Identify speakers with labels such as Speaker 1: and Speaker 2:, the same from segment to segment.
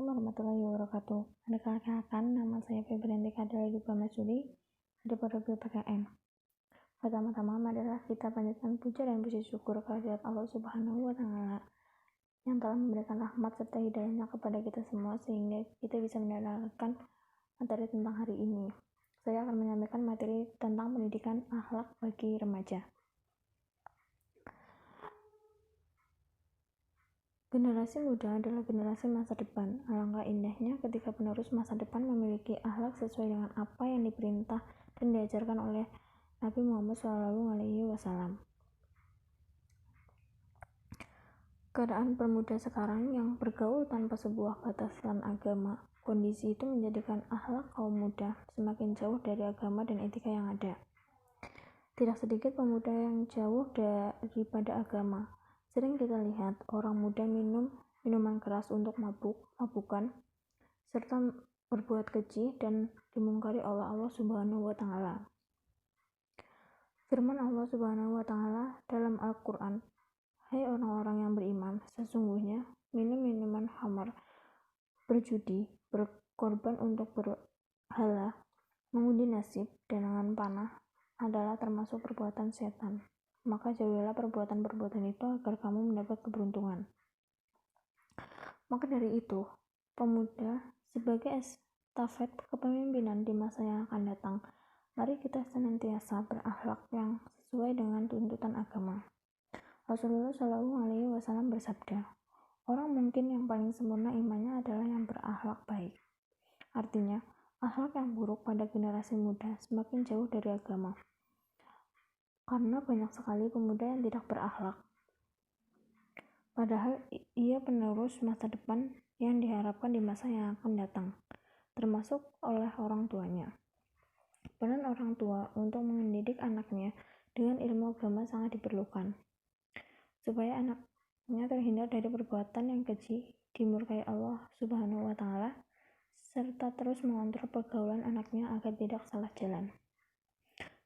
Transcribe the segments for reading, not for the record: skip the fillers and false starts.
Speaker 1: Assalamualaikum warahmatullahi wabarakatuh. Perkenalkan, nama saya Febrianti Kadal Masudi dari Prodi PKN. Pertama-tama, marilah kita panjatkan puja dan puji syukur kehadirat Allah Subhanahu wa Ta'ala yang telah memberikan rahmat serta hidayahnya kepada kita semua sehingga kita bisa mendapatkan materi tentang hari ini. Saya akan menyampaikan materi tentang pendidikan akhlak bagi remaja. Generasi muda adalah generasi masa depan. Alangkah indahnya ketika penerus masa depan memiliki akhlak sesuai dengan apa yang diperintah dan diajarkan oleh Nabi Muhammad SAW. Keadaan pemuda sekarang yang bergaul tanpa sebuah batasan agama, kondisi itu menjadikan akhlak kaum muda semakin jauh dari agama dan etika yang ada. Tidak sedikit pemuda yang jauh daripada agama. Sering kita lihat orang muda minum minuman keras untuk mabukan, serta berbuat keji dan dimungkari oleh Allah Subhanahu wa Ta'ala. Firman Allah Subhanahu wa Ta'ala dalam Al-Quran, "Hai orang-orang yang beriman, sesungguhnya minum minuman khamar, berjudi, berkorban untuk berhala, mengundi nasib, dan dengan panah adalah termasuk perbuatan setan. Maka jauhilah perbuatan-perbuatan itu agar kamu mendapat keberuntungan." Maka dari itu, pemuda sebagai estafet kepemimpinan di masa yang akan datang, mari kita senantiasa berakhlak yang sesuai dengan tuntutan agama. Rasulullah SAW bersabda, "Orang mungkin yang paling sempurna imannya adalah yang berakhlak baik." Artinya, akhlak yang buruk pada generasi muda semakin jauh dari agama. Karena banyak sekali pemuda yang tidak berakhlak. Padahal ia penerus masa depan yang diharapkan di masa yang akan datang, termasuk oleh orang tuanya. Peran orang tua untuk mendidik anaknya dengan ilmu agama sangat diperlukan, supaya anaknya terhindar dari perbuatan yang keji, dimurkai Allah Subhanahu wa Ta'ala, serta terus mengontrol pergaulan anaknya agar tidak salah jalan.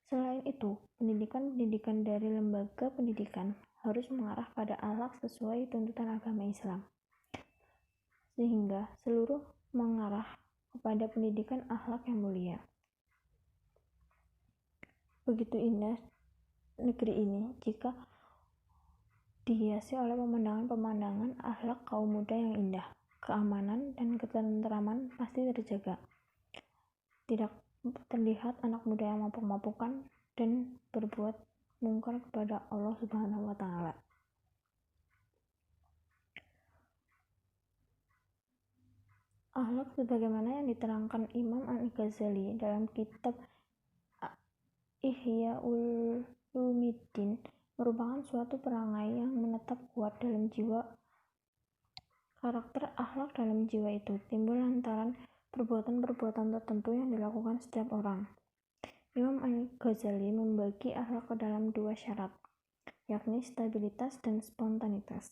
Speaker 1: Selain itu, pendidikan dari lembaga pendidikan harus mengarah pada akhlak sesuai tuntutan agama Islam, sehingga seluruh mengarah kepada pendidikan akhlak yang mulia. Begitu indah negeri ini jika dihiasi oleh pemandangan-pemandangan akhlak kaum muda yang indah. Keamanan dan ketentraman pasti terjaga. Tidak terlihat anak muda yang mabuk-mabukan dan berbuat mungkar kepada Allah Subhanahu wa Ta'ala. Akhlak sebagaimana yang diterangkan Imam Al-Ghazali dalam kitab Ihya Ulumuddin merupakan suatu perangai yang menetap kuat dalam jiwa. Karakter akhlak dalam jiwa itu timbul lantaran perbuatan-perbuatan tertentu yang dilakukan setiap orang. Imam Al-Ghazali membagi akhlak ke dalam dua syarat, yakni stabilitas dan spontanitas.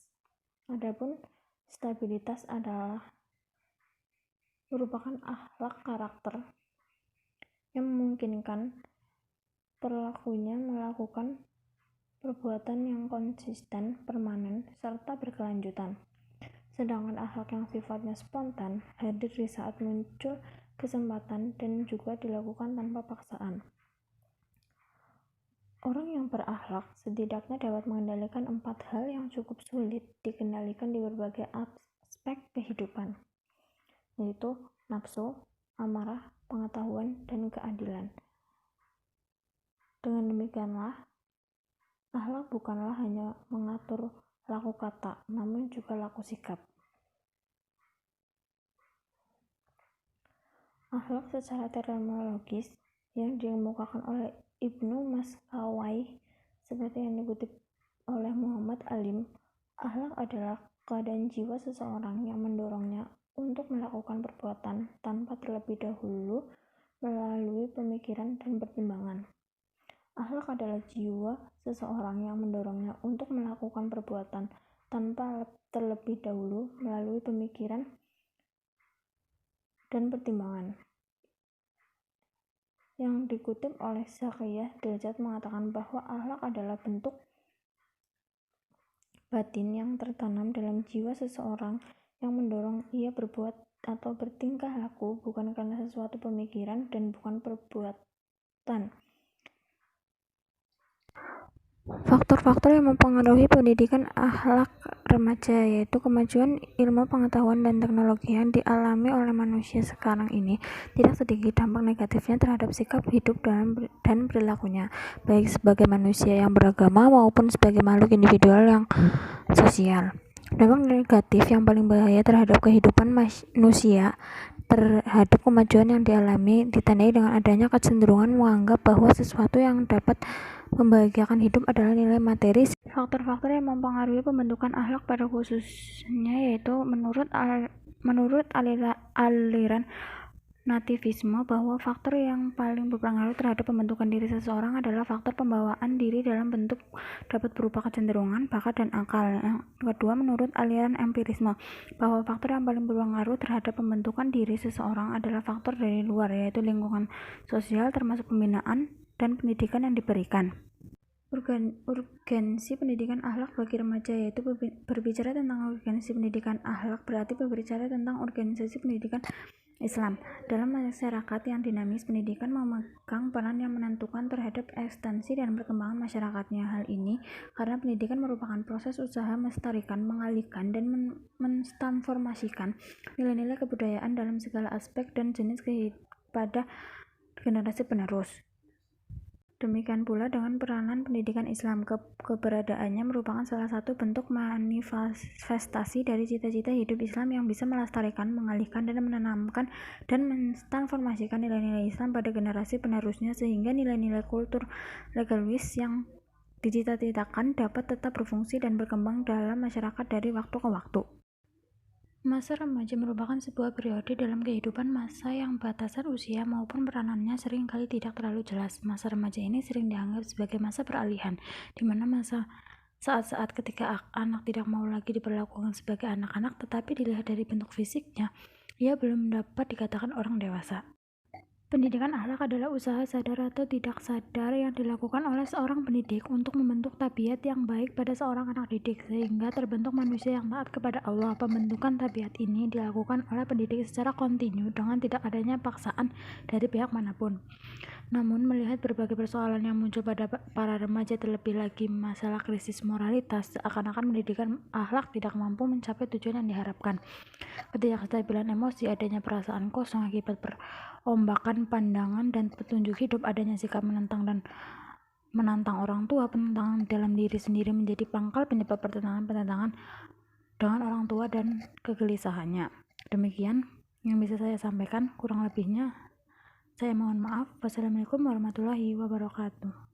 Speaker 1: Adapun stabilitas merupakan akhlak karakter yang memungkinkan pelakunya melakukan perbuatan yang konsisten, permanen, serta berkelanjutan. Sedangkan akhlak yang sifatnya spontan hadir di saat muncul kesempatan dan juga dilakukan tanpa paksaan. Orang yang berakhlak setidaknya dapat mengendalikan 4 hal yang cukup sulit dikendalikan di berbagai aspek kehidupan, yaitu nafsu, amarah, pengetahuan, dan keadilan. Dengan demikianlah, akhlak bukanlah hanya mengatur laku kata, namun juga laku sikap. Akhlak secara terminologis yang dikemukakan oleh Ibnu Maskawai seperti yang dikutip oleh Muhammad Alim, akhlak adalah keadaan jiwa seseorang yang mendorongnya untuk melakukan perbuatan tanpa terlebih dahulu melalui pemikiran dan pertimbangan. Akhlak adalah jiwa seseorang yang mendorongnya untuk melakukan perbuatan tanpa terlebih dahulu melalui pemikiran dan pertimbangan. Yang dikutip oleh Zakiyah Derajat mengatakan bahwa akhlak adalah bentuk batin yang tertanam dalam jiwa seseorang yang mendorong ia berbuat atau bertingkah laku bukan karena sesuatu pemikiran dan bukan perbuatan. Faktor-faktor yang mempengaruhi pendidikan akhlak remaja yaitu kemajuan ilmu pengetahuan dan teknologi yang dialami oleh manusia sekarang ini. Tidak sedikit dampak negatifnya terhadap sikap hidup dan perilakunya, baik sebagai manusia yang beragama maupun sebagai makhluk individual yang sosial. Dampak negatif yang paling bahaya terhadap kehidupan manusia terhadap kemajuan yang dialami ditandai dengan adanya kecenderungan menganggap bahwa sesuatu yang dapat membahagiakan hidup adalah nilai materi. Faktor-faktor yang mempengaruhi pembentukan akhlak pada khususnya yaitu menurut aliran nativisme bahwa faktor yang paling berpengaruh terhadap pembentukan diri seseorang adalah faktor pembawaan diri dalam bentuk dapat berupa kecenderungan, bakat, dan akal. Yang kedua, menurut aliran empirisme bahwa faktor yang paling berpengaruh terhadap pembentukan diri seseorang adalah faktor dari luar, yaitu lingkungan sosial termasuk pembinaan dan pendidikan yang diberikan. Urgensi pendidikan akhlak bagi remaja yaitu berbicara tentang urgensi pendidikan akhlak berarti berbicara tentang organisasi pendidikan Islam. Dalam masyarakat yang dinamis, pendidikan memegang peran yang menentukan terhadap eksistensi dan perkembangan masyarakatnya. Hal ini karena pendidikan merupakan proses usaha melestarikan, mengalihkan, dan mentransformasikan nilai-nilai kebudayaan dalam segala aspek dan jenis pada generasi penerus. Demikian pula dengan peranan pendidikan Islam, keberadaannya merupakan salah satu bentuk manifestasi dari cita-cita hidup Islam yang bisa melestarikan, mengalihkan, dan menanamkan dan mentransformasikan nilai-nilai Islam pada generasi penerusnya sehingga nilai-nilai kultur legalis yang dicita-citakan dapat tetap berfungsi dan berkembang dalam masyarakat dari waktu ke waktu. Masa remaja merupakan sebuah periode dalam kehidupan masa yang batasan usia maupun peranannya sering kali tidak terlalu jelas. Masa remaja ini sering dianggap sebagai masa peralihan, di mana saat-saat ketika anak tidak mau lagi diperlakukan sebagai anak-anak, tetapi dilihat dari bentuk fisiknya, ia belum dapat dikatakan orang dewasa. Pendidikan akhlak adalah usaha sadar atau tidak sadar yang dilakukan oleh seorang pendidik untuk membentuk tabiat yang baik pada seorang anak didik sehingga terbentuk manusia yang taat kepada Allah. Pembentukan tabiat ini dilakukan oleh pendidik secara kontinu dengan tidak adanya paksaan dari pihak manapun. Namun melihat berbagai persoalan yang muncul pada para remaja, terlebih lagi masalah krisis moralitas, seakan-akan pendidikan akhlak tidak mampu mencapai tujuan yang diharapkan. Ketidakstabilan emosi, adanya perasaan kosong akibat perombakan pandangan dan petunjuk hidup, adanya sikap menentang orang tua, penentangan dalam diri sendiri menjadi pangkal penyebab pertentangan dengan orang tua dan kegelisahannya. Demikian yang bisa saya sampaikan, kurang lebihnya saya mohon maaf. Wassalamualaikum warahmatullahi wabarakatuh.